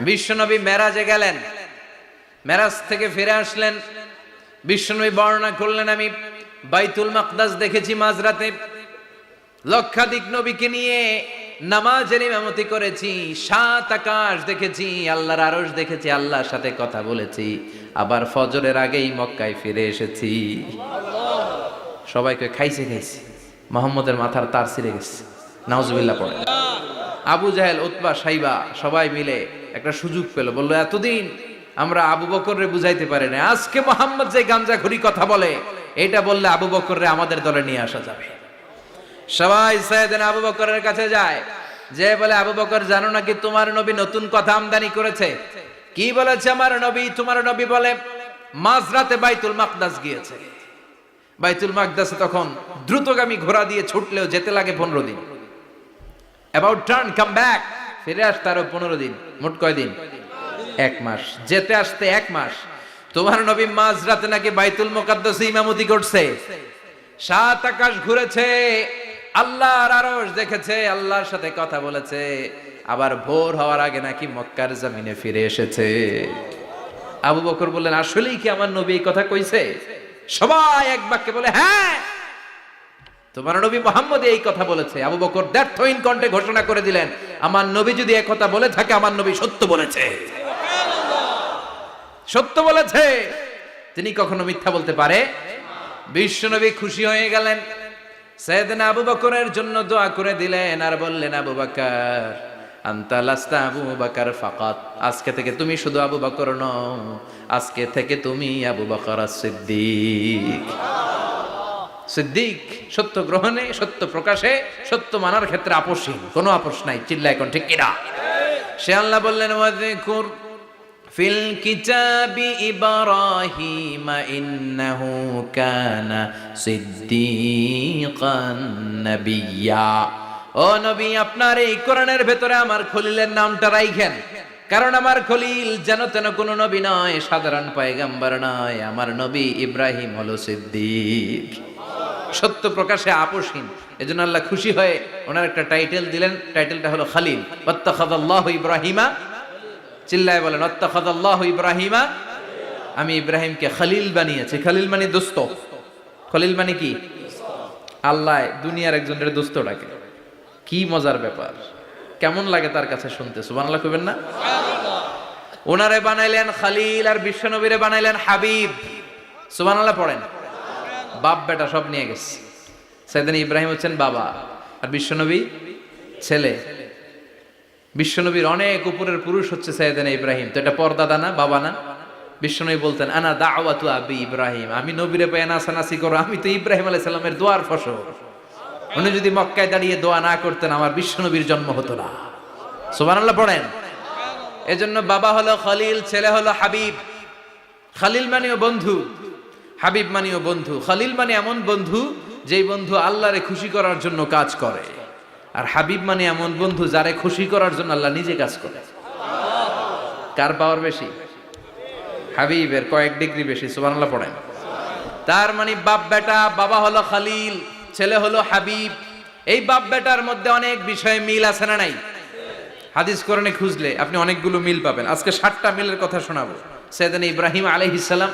বিশ্বনবী মেরাজে গেলেন, মেরাজ থেকে ফিরে আসলেন। বিশ্বনবী বর্ণনা করলেন, আমি বাইতুল মাকদাস দেখেছি মাঝরাতে, লক্ষাধিক নবীকে নিয়ে নামাজের ইমামতি করেছি, 7 আকাশ দেখেছি, আল্লাহর আরশ দেখেছি, আল্লাহর সাথে কথা বলেছি, আবার ফজরের আগেই মক্কায় ফিরে এসেছি। সবাইকে খাইছে মোহাম্মদের মাথার তার ছিঁড়ে গেছে, নাউজুবিল্লাহ পড়ে। আবু জাহেল, উতবা, সাইবা সবাই মিলে একটা সুযোগ পেল, বললো এতদিন আমরা আবু বকররে বুঝাইতে পারি না, আজকে মোহাম্মদ যে গাঞ্জাখুরি কথা বলে এটা বললে আবু বকররে আমাদের দলে নিয়ে আসা যাবে। সবাই সাইয়েদনা আবু বকরের কাছে যায়, যে বলে আবু বকর জানো নাকি তোমার নবী নতুন কথা আমদানি করেছে? কি বলেছে আমার নবী? তোমার নবী বলে মাঝরাতে বাইতুল মাকদাস গিয়েছে। বাইতুল মাকদাসে তখন দ্রুতগামী ঘোড়া দিয়ে ছুটলেও যেতে লাগে 15 দিন। অ্যাবাউট টার্ন কাম ব্যাক, ফিরে আসতে আরো 15 দিন, মোট কয় দিন? 1 মাস, যেতে আসতে 1 মাস। তোমার নবী মাঝরাতে নাকি বাইতুল মুকাদ্দাসে ইমামতি করছে, 7 আকাশ ঘুরেছে, আল্লাহর আরশ দেখেছে, আল্লাহর সাথে কথা বলেছে, আবার ভোর হওয়ার আগে নাকি মক্কার জমিনে ফিরে এসেছে। আবু বকর বললেন, আসলেই কি আমার নবী এই কথা কইছে? সবাই এক বাক্যে বলে, হ্যাঁ, তোমার নবী মুহাম্মদ এই কথা বলেছে। আবু বকর দ্ব্যর্থহীন কণ্ঠে ঘোষণা করে দিলেন, আমার নবী যদি এই কথা বলে থাকে, আমার নবী সত্য বলেছে, সত্য বলেছে, তিনি কখনো মিথ্যা বলতে পারে? বিশ্বনবী খুশি হয়ে গেলেন, সাইয়েদনা আবু বকরের জন্য দোয়া করে দিলেন, আর বললেন, আবু বকর আনতা লাস্তা আবু বকর ফাকাত, আজকে থেকে তুমি শুধু আবু বকর নও, আজকে থেকে তুমি আবু বকর সিদ্দিক। সিদ্দিক, সত্য গ্রহণে, সত্য প্রকাশে, সত্য মানার ক্ষেত্রে আপোষহীন, কোনো আপোষ নাই। চিল্লায় কোন ঠিক কিনা? সে আল্লাহ বললেন, ওয়াযকুর ফিল কিতাবি ইব্রাহিম ইন্নাহু কানা সিদ্দিকান নাবিয়্যা। ও নবী, আপনার এই কোরআনের ভেতরে আমার খলিলের নামটা রাখেন, কারণ আমার খলিল যেন তেন কোনো নবী নয়, সাধারণ পয়গম্বর নয়, আমার নবী ইব্রাহিম হলো সিদ্দিক, সত্য প্রকাশে আপোষহীন। এজন্য আল্লাহ খুশি হয়ে ওনার একটা টাইটেল দিলেন, টাইটেলটা হলো খলিল। ওয়াত্তাখাযাল্লাহু ইব্রাহিমা, চিল্লায় বলেন, ওয়াত্তাখাযাল্লাহু ইব্রাহিমা, আমি ইব্রাহিমকে খলিল বানিয়েছি। খলিল মানে দোস্ত। খলিল মানে কি? আল্লাহ দুনিয়ার একজনের দোস্ত ডাকে। কি মজার ব্যাপার, কেমন লাগে তার কাছে শুনতে? সুবহানাল্লাহ কইবেন না? ওনারে বানাইলেন খলিল, আর বিশ্বনবীরে বানাইলেন হাবিব। সুবহানাল্লাহ পড়েন। বাপ বেটা সব নিয়ে গেছে। সাইয়েদনা ইব্রাহিম হচ্ছেন বাবা, আর বিশ্বনবী ছেলে। বিশ্বনবীর অনেক উপরের পুরুষ হচ্ছে সাইয়েদনা ইব্রাহিম। তো এটা পরদাদা না, বাবা না? বিশ্বনবী বলতেন, আনা দাওয়াতু আবি ইব্রাহিম, আমি নবীরে পেয়ে নাচানাচি করো, আমি তো ইব্রাহিম আলাইহিস সালামের দোয়ার ফসল। উনি যদি মক্কায় দাঁড়িয়ে দোয়া না করতেন, আমার বিশ্বনবীর জন্ম হতো না। সুবহানাল্লাহ পড়েন। এজন্য বাবা হলো খলিল, ছেলে হলো হাবিব। খলিল মানেও বন্ধু, হাবিব মানেও বন্ধু। খলিল মানে এমন বন্ধু যেই বন্ধু আল্লাহরে খুশি করার জন্য কাজ করে, আর হাবিব মানে এমন বন্ধু যারে খুশি করার জন্য আল্লাহ নিজে কাজ করে। কার পাওয়ার বেশি? হাবিবের কয়েক ডিগ্রি বেশি। সুবহানাল্লাহ পড়েন। তার মানে বাপ বেটা, বাবা হলো খলিল, ছেলে হলো হাবিব। এই বাপ বেটার মধ্যে অনেক বিষয়ে মিল আছে না নাই? হাদিস কোরআনে খুঁজলে আপনি অনেকগুলো মিল পাবেন। আজকে 7টা মিলের কথা শোনাবো। সাইয়েদনা ইব্রাহিম আলাইহিস সালাম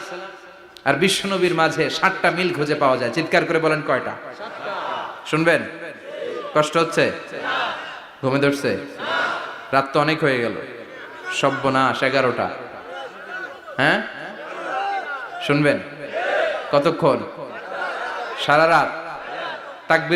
আর বিশ্বনবীর মাঝে 7টা মিল খুঁজে পাওয়া যায়। চিৎকার করে বলেন, কয়টা? শুনবেন? কষ্ট হচ্ছে? ঘুমে ধরছে? রাত তো অনেক হয়ে গেল, সর্বনাশ, 11টা। হ্যাঁ, শুনবেন? কতক্ষণ? সারা রাত। তাকবীর